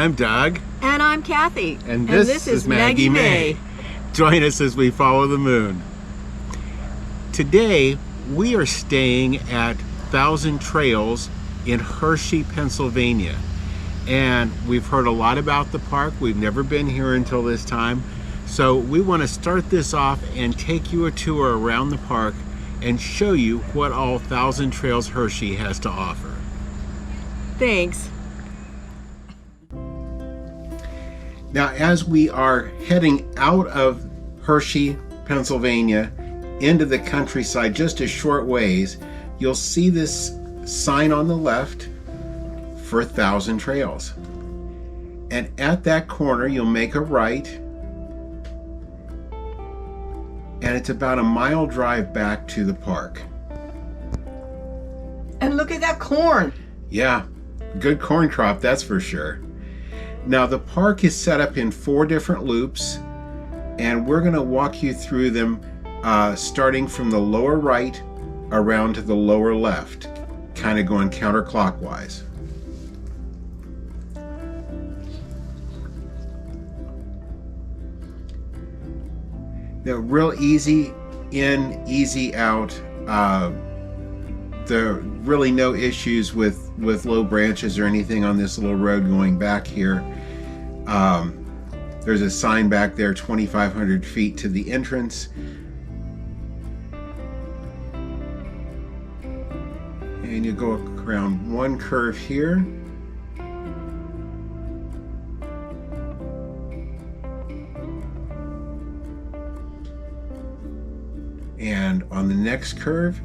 I'm Doug. And I'm Cathy. And this is Maggie Mae. Join us as we follow the moon. Today, we are staying at Thousand Trails in Hershey, Pennsylvania. And we've heard a lot about the park. We've never been here until this time. So we want to start this off and take you a tour around the park and show you what all Thousand Trails Hershey has to offer. Thanks. Now, as we are heading out of Hershey, Pennsylvania, into the countryside just a short ways, you'll see this sign on the left for Thousand Trails. And at that corner, you'll make a right, and it's about a mile drive back to the park. And look at that corn. Yeah, good corn crop, that's for sure. Now, the park is set up in 4 different loops, and we're going to walk you through them starting from the lower right around to the lower left, kind of going counterclockwise. They're real easy in, easy out. There are really no issues with low branches or anything on this little road going back here. There's a sign back there, 2,500 feet to the entrance. And you go around one curve here. And on the next curve,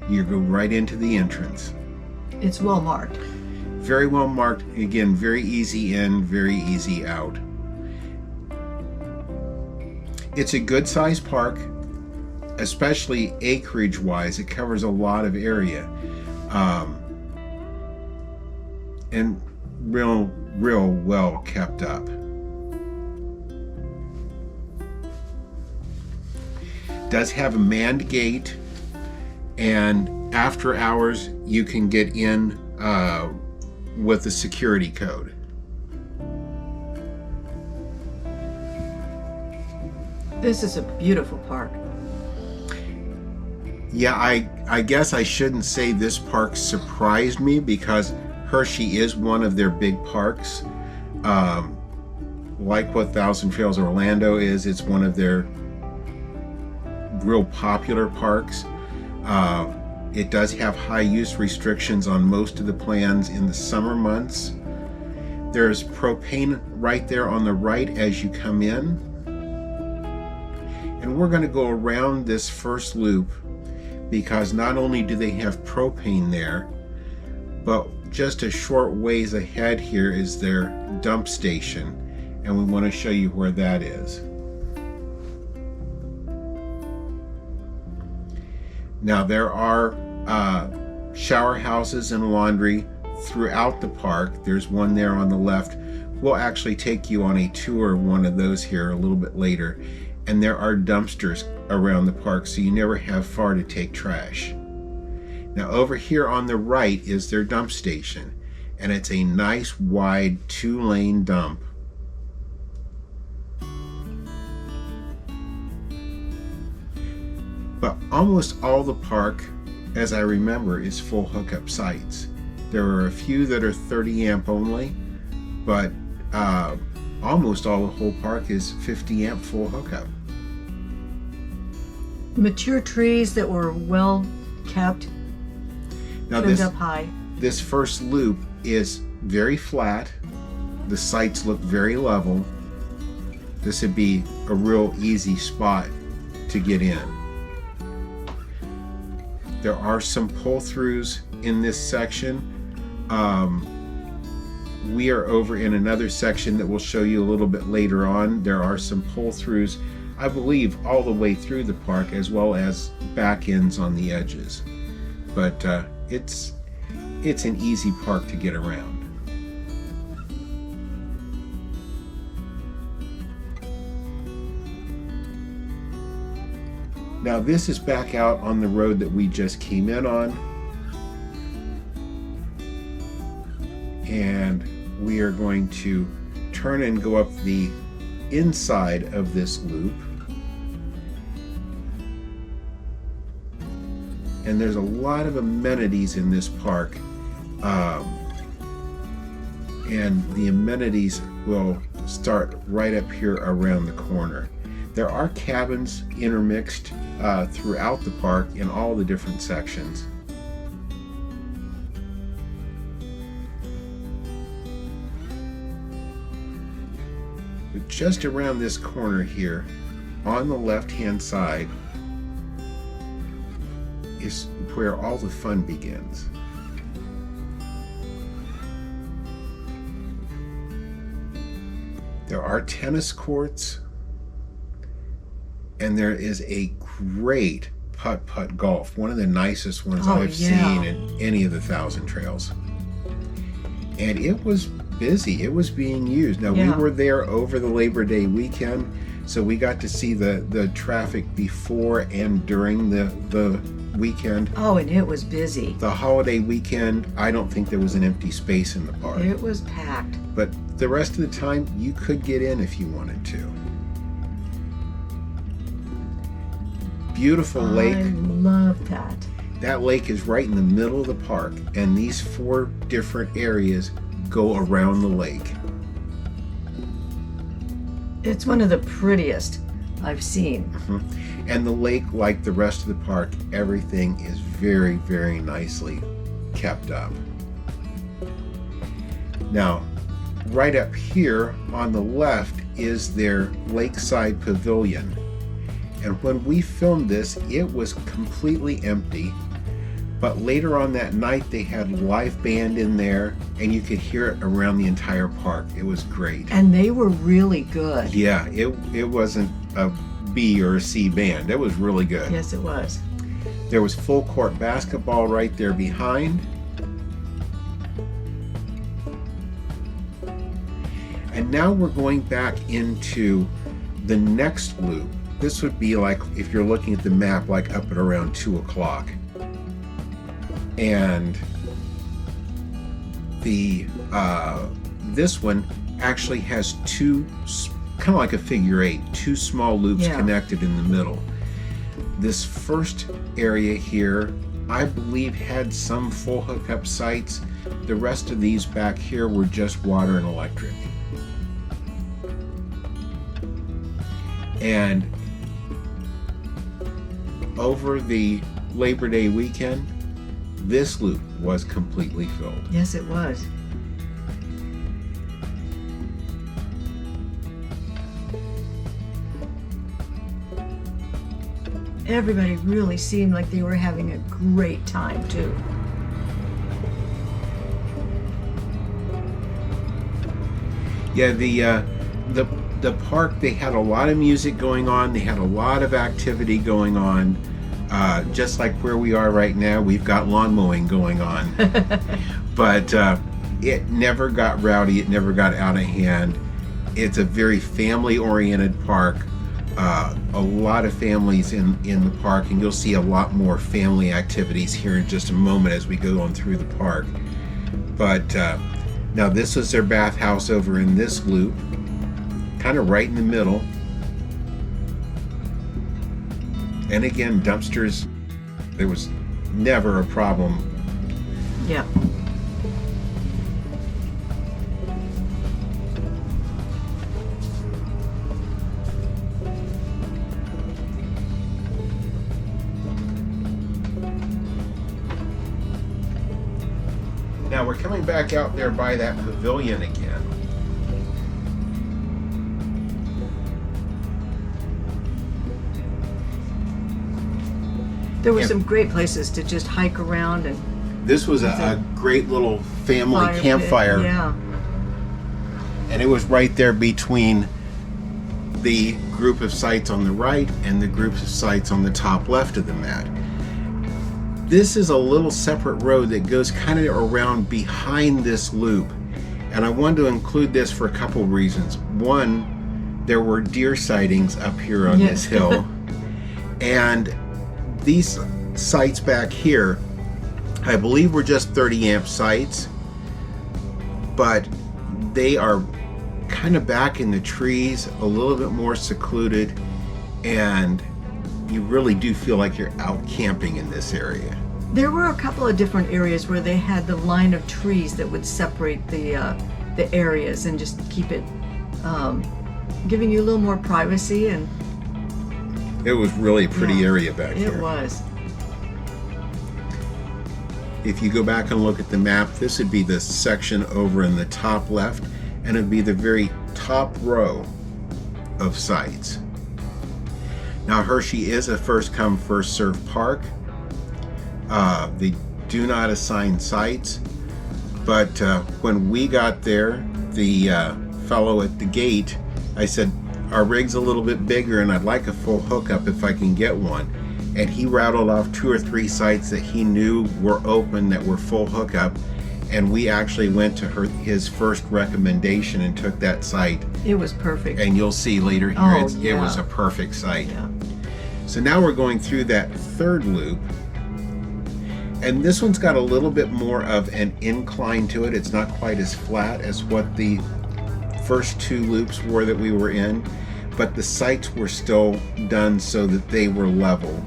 you go right into the entrance. It's well marked. Very well marked. Again, very easy in, very easy out. It's a good sized park, especially acreage wise. It covers a lot of area. And real well kept up. Does have a manned gate, and after hours you can get in with a security code. This is a beautiful park. Yeah, I guess I shouldn't say this park surprised me, because Hershey is one of their big parks. Like what Thousand Trails Orlando is, it's one of their real popular parks. It does have high use restrictions on most of the plans in the summer months. There's propane right there on the right as you come in. And we're going to go around this first loop, because not only do they have propane there, but just a short ways ahead here is their dump station, and we want to show you where that is. Now, there are shower houses and laundry throughout the park. There's one there on the left. We'll actually take you on a tour of one of those here a little bit later. And there are dumpsters around the park, so you never have far to take trash. Now, over here on the right is their dump station, and it's a nice wide 2-lane dump. But almost all the park, as I remember, is full hookup sites. There are a few that are 30 amp only, but almost all the whole park is 50 amp full hookup. Mature trees that were well kept. Now trimmed up high. This first loop is very flat. The sites look very level. This would be a real easy spot to get in. There are some pull-throughs in this section. We are over in another section that we'll show you a little bit later on. There are some pull-throughs, I believe, all the way through the park, as well as back ends on the edges. But it's an easy park to get around. Now, this is back out on the road that we just came in on. And we are going to turn and go up the inside of this loop. And there's a lot of amenities in this park. And the amenities will start right up here around the corner. There are cabins intermixed throughout the park in all the different sections. But just around this corner here, on the left-hand side, is where all the fun begins. There are tennis courts, and there is a great putt-putt golf, one of the nicest ones I've seen in any of the 1,000 Trails. And it was busy. It was being used. Now, we were there over the Labor Day weekend, so we got to see the traffic before and during the weekend. Oh, and it was busy. The holiday weekend, I don't think there was an empty space in the park. It was packed. But the rest of the time, you could get in if you wanted to. Beautiful lake. I love that. That lake is right in the middle of the park, and these 4 different areas go around the lake. It's one of the prettiest I've seen. Mm-hmm. And the lake, like the rest of the park, everything is very, very nicely kept up. Now, right up here on the left is their lakeside pavilion. And when we filmed this, it was completely empty. But later on that night, they had a live band in there, and you could hear it around the entire park. It was great. And they were really good. Yeah, it wasn't a B or a C band. It was really good. Yes, it was. There was full court basketball right there behind. And now we're going back into the next loop. This would be like, if you're looking at the map, like up at around 2 o'clock. And the this one actually has 2, kind of like a figure 8, 2 small loops connected in the middle. This first area here, I believe, had some full hookup sites. The rest of these back here were just water and electric. And over the Labor Day weekend, this loop was completely filled. Yes, it was. Everybody really seemed like they were having a great time too. Yeah, the park, they had a lot of music going on. They had a lot of activity going on. Just like where we are right now, we've got lawn mowing going on. But it never got rowdy. It never got out of hand. It's a very family-oriented park. A lot of families in the park, and you'll see a lot more family activities here in just a moment as we go on through the park. But now this was their bathhouse over in this loop, kind of right in the middle. And again, dumpsters, there was never a problem. Yeah. Now we're coming back out there by that pavilion again. There were some great places to just hike around, and this was a great little family campfire. Yeah. And it was right there between the group of sites on the right and the group of sites on the top left of the mat. This is a little separate road that goes kind of around behind this loop. And I wanted to include this for a couple reasons. One, there were deer sightings up here on this hill. And these sites back here, I believe, were just 30 amp sites, but they are kind of back in the trees, a little bit more secluded, and you really do feel like you're out camping in this area. There were a couple of different areas where they had the line of trees that would separate the areas and just keep it, giving you a little more privacy. And it was really a pretty area back here. It was. If you go back and look at the map, this would be the section over in the top left, and it would be the very top row of sites. Now, Hershey is a first come, first served park. They do not assign sites, but when we got there, the fellow at the gate, I said, our rig's a little bit bigger and I'd like a full hookup if I can get one. And he rattled off 2 or 3 sites that he knew were open that were full hookup, and we actually went to his first recommendation and took that site. It was perfect. And you'll see later here, Oh, it was a perfect site. Yeah. So now we're going through that third loop, and this one's got a little bit more of an incline to it. It's not quite as flat as what the first 2 loops were that we were in, but the sites were still done so that they were level.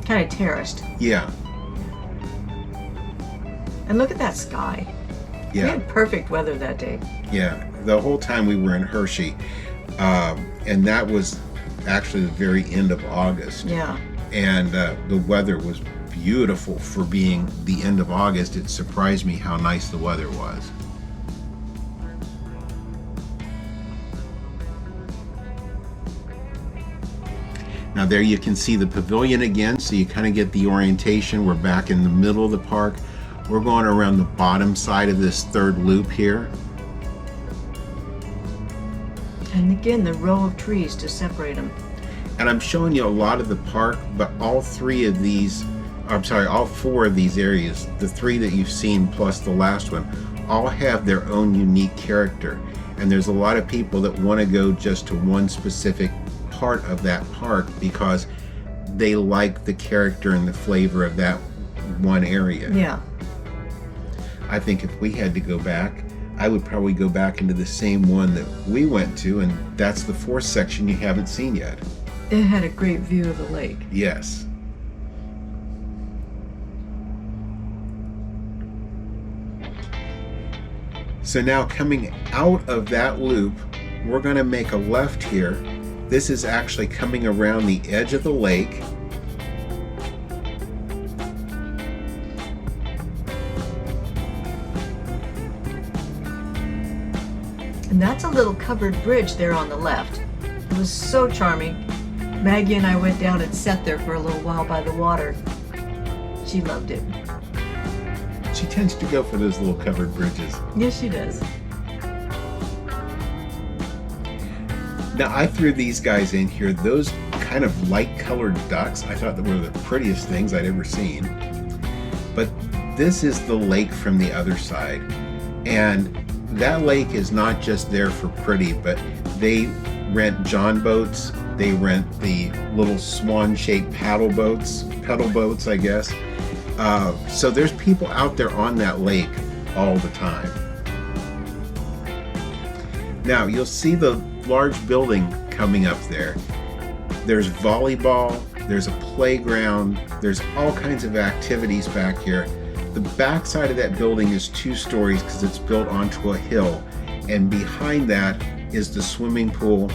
Kind of terraced. Yeah. And look at that sky. We Yeah. had perfect weather that day. Yeah. The whole time we were in Hershey, and that was actually the very end of August. Yeah. And the weather was beautiful for being the end of August. It surprised me how nice the weather was. Now there you can see the pavilion again, so you kind of get the orientation. We're back in the middle of the park. We're going around the bottom side of this third loop here. And again, the row of trees to separate them. And I'm showing you a lot of the park, but all 4 of these areas, the 3 that you've seen plus the last one, all have their own unique character. And there's a lot of people that want to go just to one specific part of that park because they like the character and the flavor of that one area. Yeah. I think if we had to go back, I would probably go back into the same one that we went to, and that's the 4th section you haven't seen yet. It had a great view of the lake. Yes. So now coming out of that loop, we're going to make a left here. This is actually coming around the edge of the lake. And that's a little covered bridge there on the left. It was so charming. Maggie and I went down and sat there for a little while by the water. She loved it. She tends to go for those little covered bridges. Yes, she does. Now I threw these guys in here. Those kind of light colored ducks, I thought they were the prettiest things I'd ever seen. But this is the lake from the other side. And that lake is not just there for pretty, but they rent john boats. They rent the little swan-shaped pedal boats, I guess. So there's people out there on that lake all the time. Now you'll see the large building coming up there. There's volleyball, there's a playground, there's all kinds of activities back here. The back side of that building is 2 stories because it's built onto a hill, and behind that is the swimming pool.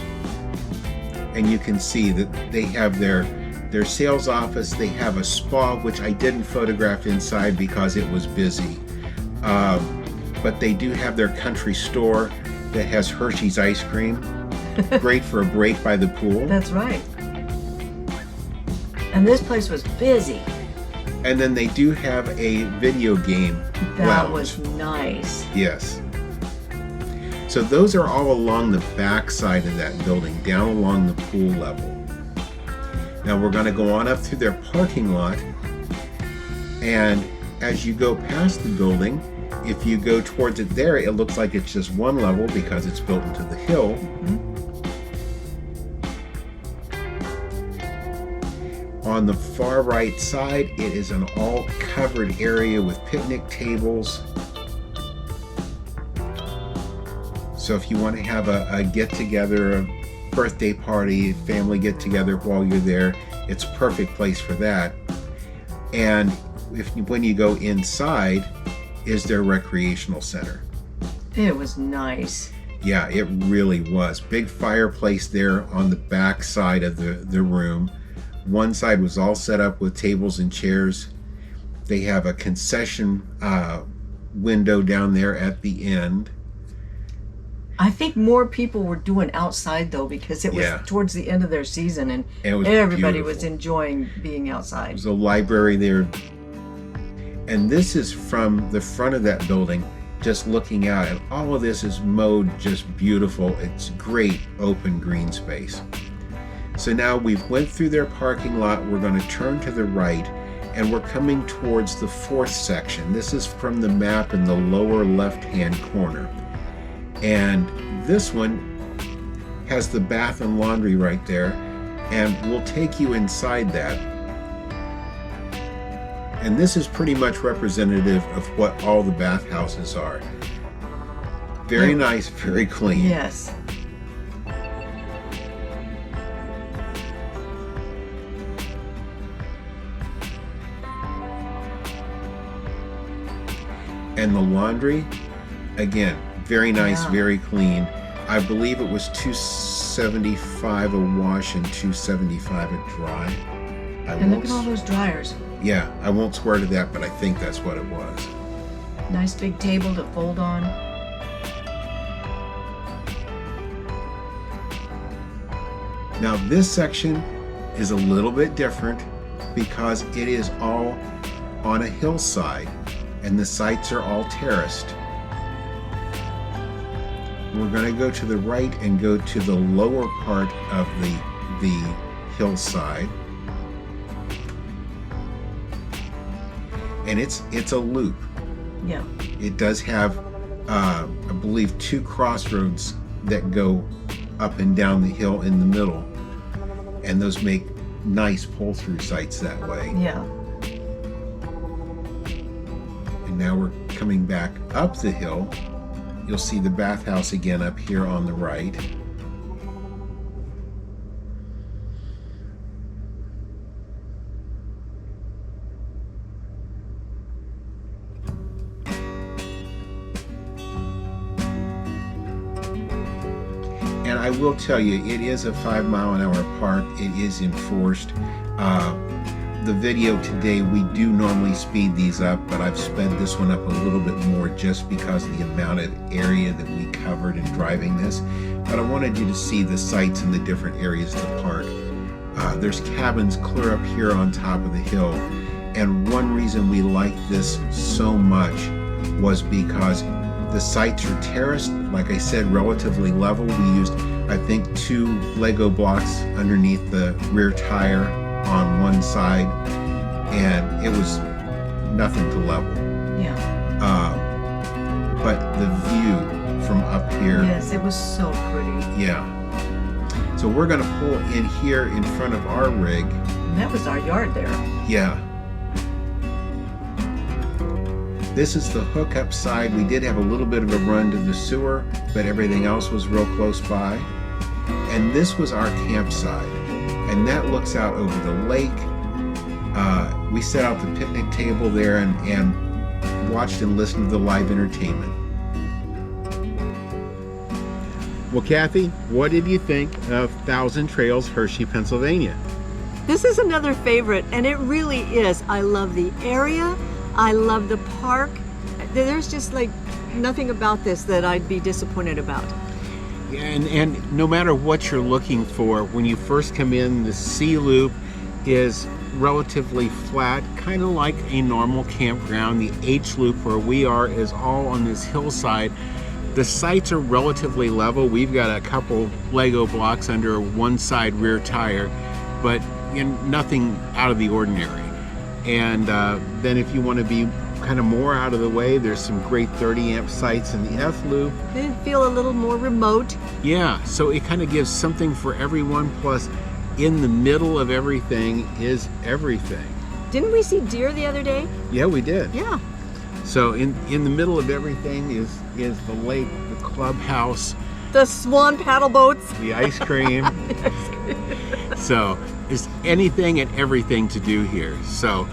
And you can see that they have their sales office. They have a spa, which I didn't photograph inside because it was busy. But they do have their country store that has Hershey's ice cream. Great for a break by the pool. That's right. And this place was busy. And then they do have a video game That lounge. was nice. Yes. So those are all along the back side of that building, down along the pool level. Now we're going to go on up through their parking lot, and as you go past the building, if you go towards it there, it looks like it's just one level because it's built into the hill. Mm-hmm. On the far right side, it is an all covered area with picnic tables. So if you want to have a get-together, a birthday party, family get-together while you're there, it's a perfect place for that. And when you go inside is their recreational center. It was nice. Yeah, it really was. Big fireplace there on the back side of the room. One side was all set up with tables and chairs. They have a concession window down there at the end. I think more people were doing outside though, because it was towards the end of their season, and everybody was enjoying being outside. There's a library there. And this is from the front of that building, just looking out, and all of this is mowed just beautiful. It's great open green space. So now we've went through their parking lot. We're going to turn to the right, and we're coming towards the fourth section. This is from the map in the lower left-hand corner. And this one has the bath and laundry right there, and we'll take you inside that. And this is pretty much representative of what all the bathhouses are. Very nice, very clean. Yes. And the laundry, again, very nice, very clean. I believe it was $275 a wash and $275 a dry. And look at all those dryers. Yeah, I won't swear to that, but I think that's what it was. Nice big table to fold on. Now this section is a little bit different because it is all on a hillside and the sites are all terraced. We're going to go to the right and go to the lower part of the hillside. And it's a loop. Yeah. It does have, I believe, 2 crossroads that go up and down the hill in the middle. And those make nice pull-through sites that way. Yeah. And now we're coming back up the hill. You'll see the bathhouse again up here on the right. And I will tell you, it is a 5-mile-an-hour park. It is enforced. The video today, we do normally speed these up, but I've sped this one up a little bit more just because of the amount of area that we covered in driving this. But I wanted you to see the sights in the different areas of the park. There's cabins clear up here on top of the hill. And one reason we liked this so much was because the sites are terraced, like I said, relatively level. We used, I think, 2 Lego blocks underneath the rear tire on one side, and it was nothing to level. Yeah. But the view from up here. Yes, it was so pretty. Yeah. So we're going to pull in here in front of our rig. And that was our yard there. Yeah. This is the hookup side. We did have a little bit of a run to the sewer, but everything else was real close by. And this was our campsite. And that looks out over the lake. We set out the picnic table there and watched and listened to the live entertainment. Well, Kathy, what did you think of Thousand Trails Hershey, Pennsylvania? This is another favorite, and it really is. I love the area. I love the park. There's just like nothing about this that I'd be disappointed about. And no matter what you're looking for, when you first come in, the C loop is relatively flat, kind of like a normal campground. The H loop where we are is all on this hillside. The sites are relatively level. We've got a couple Lego blocks under one side rear tire, but nothing out of the ordinary. And then if you want to be kind of more out of the way, there's some great 30 amp sites in the F loop. They feel a little more remote. Yeah, so it kind of gives something for everyone, plus in the middle of everything is everything. Didn't we see deer the other day? Yeah, we did. Yeah. So in the middle of everything is the lake, the clubhouse, The swan paddle boats. the ice cream. So there's anything and everything to do here. So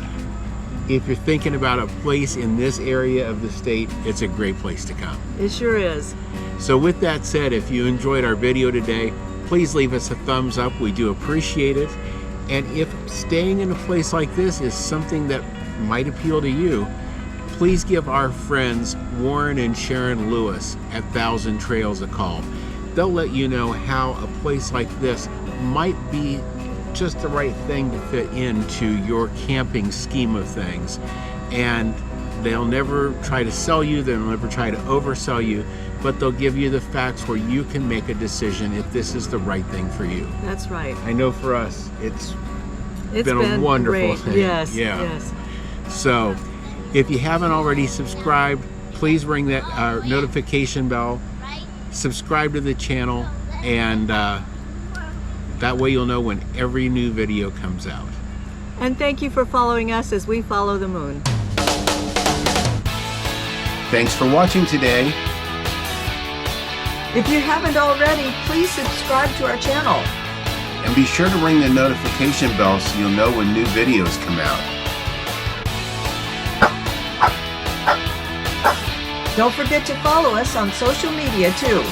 if you're thinking about a place in this area of the state, it's a great place to come. It sure is. So with that said, if you enjoyed our video today, please leave us a thumbs up. We do appreciate it. And if staying in a place like this is something that might appeal to you, please give our friends Warren and Sharon Lewis at Thousand Trails a call. They'll let you know how a place like this might be just the right thing to fit into your camping scheme of things. And they'll never try to sell you, they'll never try to oversell you, but they'll give you the facts where you can make a decision if this is the right thing for you. That's right. I know for us, it's It's been a wonderful great. thing. Yes, Yeah. yes. So if you haven't already subscribed, please ring that notification bell, subscribe to the channel, and that way you'll know when every new video comes out. And thank you for following us as we follow the moon. Thanks for watching today. If you haven't already, please subscribe to our channel. And be sure to ring the notification bell so you'll know when new videos come out. Don't forget to follow us on social media too.